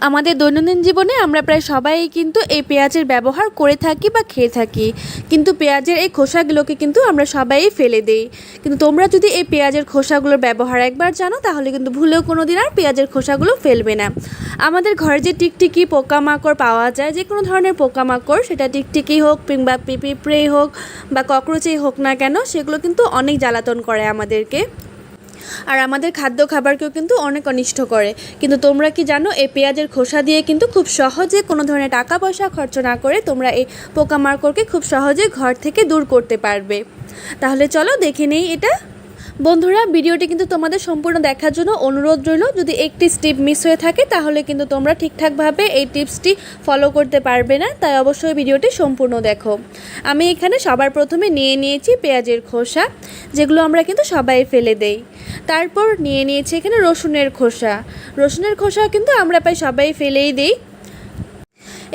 আমাদের দৈনন্দিন জীবনে আমরা প্রায় সবাই কিন্তু এই পেঁয়াজের ব্যবহার করে থাকি বা খেয়ে থাকি, কিন্তু পেঁয়াজের এই খোসাগুলোকে কিন্তু আমরা সবাই ফেলে দিই। কিন্তু তোমরা যদি এই পেঁয়াজের খোসাগুলোর ব্যবহার একবার জানো তাহলে কিন্তু ভুলেও কোনো দিন আর পেঁয়াজের খোসাগুলো ফেলবে না। আমাদের ঘরে যে টিকটিকি পোকামাকড় পাওয়া যায়, যে কোনো ধরনের পোকামাকড়, সেটা টিকটিকি হোক কিংবা পিঁপড়েই হোক বা ককরোচেই হোক না কেন, সেগুলো কিন্তু অনেক জ্বালাতন করে আমাদেরকে, আর আমাদের খাদ্য খাবারকেও কিন্তু অনেক অনিষ্ট করে। কিন্তু তোমরা কি জানো, এই পেঁয়াজের খোসা দিয়ে কিন্তু খুব সহজে কোনো ধরনের টাকা পয়সা খরচ না করে তোমরা এই পোকামাকড়কে খুব সহজে ঘর থেকে দূর করতে পারবে। তাহলে চলো দেখে নেই এটা। বন্ধুরা, ভিডিওটি কিন্তু তোমাদের সম্পূর্ণ দেখার জন্য অনুরোধ রইল। যদি একটি স্টেপ মিস হয়ে থাকে তাহলে কিন্তু তোমরা ঠিকঠাকভাবে এই টিপসটি ফলো করতে পারবে না, তাই অবশ্যই ভিডিওটি সম্পূর্ণ দেখো। আমি এখানে সবার প্রথমে নিয়ে নিয়েছি পেঁয়াজের খোসা, যেগুলো আমরা কিন্তু সবাই ফেলে দেই। তারপর নিয়ে নিয়েছি এখানে রসুনের খোসা। রসুনের খোসা কিন্তু আমরা প্রায় সবাই ফেলেই দিই।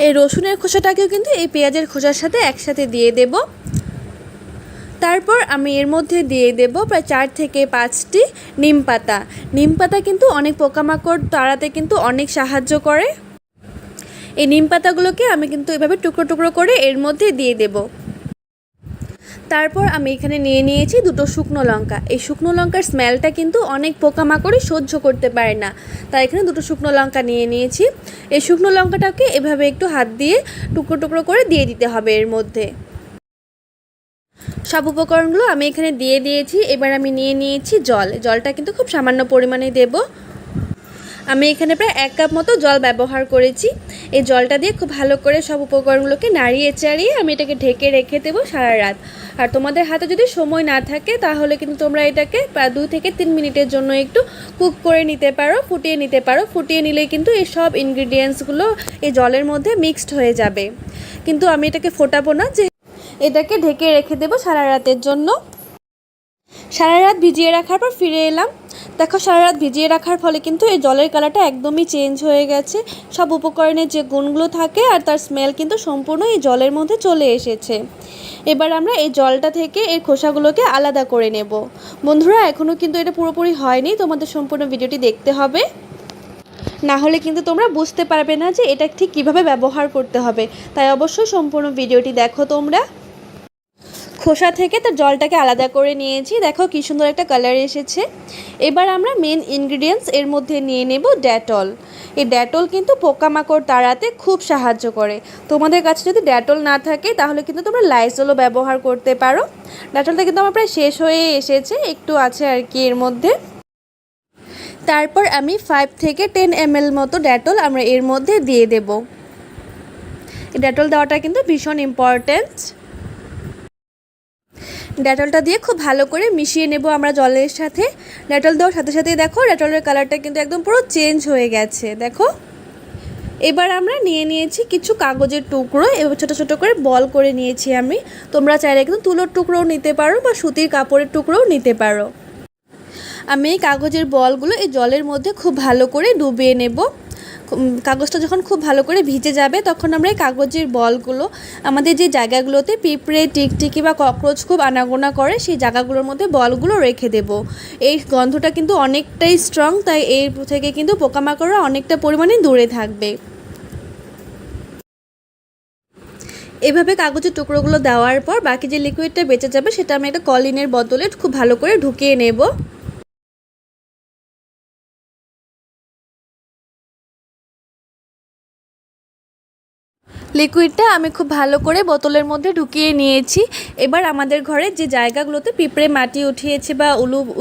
এই রসুনের খোসাটাকেও কিন্তু এই পেঁয়াজের খোসার সাথে একসাথে দিয়ে দেব। তারপর আমি এর মধ্যে দিয়ে দেব প্রায় 4 থেকে 5টি নিম পাতা। নিম পাতা কিন্তু অনেক পোকামাকড় তাড়াতে কিন্তু অনেক সাহায্য করে। এই নিম পাতাগুলোকে আমি কিন্তু এভাবে টুকরো টুকরো করে এর মধ্যে দিয়ে দেব। তারপর আমি এখানে নিয়ে নিয়েছি 2টো শুকনো লঙ্কা। এই শুকনো লঙ্কার স্মেলটা কিন্তু অনেক পোকামাকড়ই সহ্য করতে পারে না, তাই এখানে 2টো শুকনো লঙ্কা নিয়ে নিয়েছি। এই শুকনো লঙ্কাটাকে এভাবে একটু হাত দিয়ে টুকরো টুকরো করে দিয়ে দিতে হবে এর মধ্যে। সব উপকরণগুলো আমি এখানে দিয়ে দিয়েছি। এবার আমি নিয়ে নিয়েছি জল। জলটা কিন্তু খুব সামান্য পরিমাণে দেব। আমি এখানে প্রায় 1 কাপ মতো জল ব্যবহার করেছি। এই জলটা দিয়ে খুব ভালো করে সব উপকরণগুলোকে নাড়িয়ে চাড়িয়ে আমি এটাকে ঢেকে রেখে দেবো সারা রাত। আর তোমাদের হাতে যদি সময় না থাকে তাহলে কিন্তু তোমরা এটাকে প্রায় 2 থেকে 3 মিনিটের জন্য একটু কুক করে নিতে পারো, ফুটিয়ে নিতে পারো। ফুটিয়ে নিলে কিন্তু এই সব ইনগ্রিডিয়েন্টসগুলো এই জলের মধ্যে মিক্সড হয়ে যাবে। কিন্তু আমি এটাকে ফোটাবো না, যে এটাকে ঢেকে রেখে দেবো সারা রাতের জন্য। সারা রাত ভিজিয়ে রাখার পর ফিরে এলাম। দেখো, সারা রাত ভিজিয়ে রাখার ফলে কিন্তু এই জলের কালারটা একদমই চেঞ্জ হয়ে গেছে। সব উপকরণের যে গুণগুলো থাকে আর তার স্মেল কিন্তু সম্পূর্ণ এই জলের মধ্যে চলে এসেছে। এবার আমরা এই জলটা থেকে এর খোসাগুলোকে আলাদা করে নেব। বন্ধুরা, এখনও কিন্তু এটা পুরোপুরি হয়নি, তোমাদের সম্পূর্ণ ভিডিওটি দেখতে হবে, না হলে কিন্তু তোমরা বুঝতে পারবে না যে এটা ঠিক কীভাবে ব্যবহার করতে হবে। তাই অবশ্যই সম্পূর্ণ ভিডিওটি দেখো তোমরা। খোসা থেকে তার জলটাকে আলাদা করে নিয়েছি। দেখো কি সুন্দর একটা কালার এসেছে। এবার আমরা মেন ইনগ্রিডিয়েন্টস এর মধ্যে নিয়ে নেব ডেটল। এই ডেটল কিন্তু পোকামাকড় তাড়াতে খুব সাহায্য করে। তোমাদের কাছে যদি ডেটল না থাকে তাহলে কিন্তু তোমরা লাইজলও ব্যবহার করতে পারো। ডেটলটা কিন্তু আমার প্রায় শেষ হয়ে এসেছে, একটু আছে আর কি এর মধ্যে। তারপর আমি 5 থেকে 10 ml মতো ডেটল আমরা এর মধ্যে দিয়ে দেব। এই ডেটল দেওয়াটা কিন্তু ভীষণ ইম্পর্ট্যান্ট। ডেটলটা দিয়ে খুব ভালো করে মিশিয়ে নেব আমরা জলের সাথে। ডেটল দেওয়ার সাথে সাথে দেখো ডেটলের কালারটা কিন্তু একদম পুরো চেঞ্জ হয়ে গেছে। দেখো, এবার আমরা নিয়ে নিয়েছি কিছু কাগজের টুকরো। এবার ছোটো ছোটো করে বল করে নিয়েছি আমি। তোমরা চাইলে কিন্তু তুলোর টুকরোও নিতে পারো বা সুতির কাপড়ের টুকরোও নিতে পারো। আমি এই কাগজের বলগুলো এই জলের মধ্যে খুব ভালো করে ডুবিয়ে নেব। কাগজটা যখন খুব ভালো করে ভিজে যাবে তখন আমরা এই কাগজের বলগুলো আমাদের যে জায়গাগুলোতে পিঁপড়ে, টিকটিকি বা ককরোচ খুব আনাগোনা করে সেই জায়গাগুলোর মধ্যে বলগুলো রেখে দেব। এই গন্ধটা কিন্তু অনেকটাই স্ট্রং, তাই এর থেকে কিন্তু পোকামাকড়রা অনেকটা পরিমাণে দূরে থাকবে। এভাবে কাগজের টুকরোগুলো দেওয়ার পর বাকি যে লিকুইডটা বেঁচে যাবে সেটা আমি একটা কলিনের বোতলে খুব ভালো করে ঢুকিয়ে নেব। লিকুইডটা আমি খুব ভালো করে বোতলের মধ্যে ঢুকিয়ে নিয়েছি। এবার আমাদের ঘরে যে জায়গাগুলোতে পিঁপড়ে মাটি উঠিয়েছে বা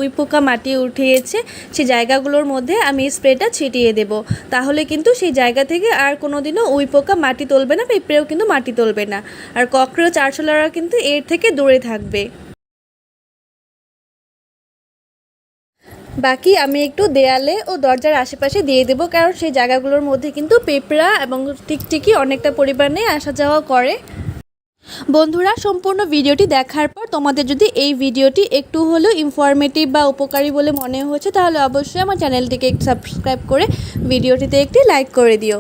উইপোকা মাটি উঠিয়েছে সেই জায়গাগুলোর মধ্যে আমি স্প্রেটা ছিটিয়ে দেব। তাহলে কিন্তু সেই জায়গা থেকে আর কোনো দিনও উইপোকা মাটি তুলবে না, পিঁপড়েও কিন্তু মাটি তুলবে না, আর ককরোচ আরশোলারা কিন্তু এর থেকে দূরে থাকবে। বাকি আমি একটু দেয়ালে ও দরজার আশেপাশে দিয়ে দেবো, কারণ সেই জায়গাগুলোর মধ্যে কিন্তু পিঁপড়া এবং টিকটিকি অনেকটা পরিমাণে আসা যাওয়া করে। বন্ধুরা, সম্পূর্ণ ভিডিওটি দেখার পর তোমাদের যদি এই ভিডিওটি একটু হলেও ইনফরমেটিভ বা উপকারী বলে মনে হয়েছে তাহলে অবশ্যই আমার চ্যানেলটিকে একটু সাবস্ক্রাইব করে ভিডিওটিতে একটি লাইক করে দিও।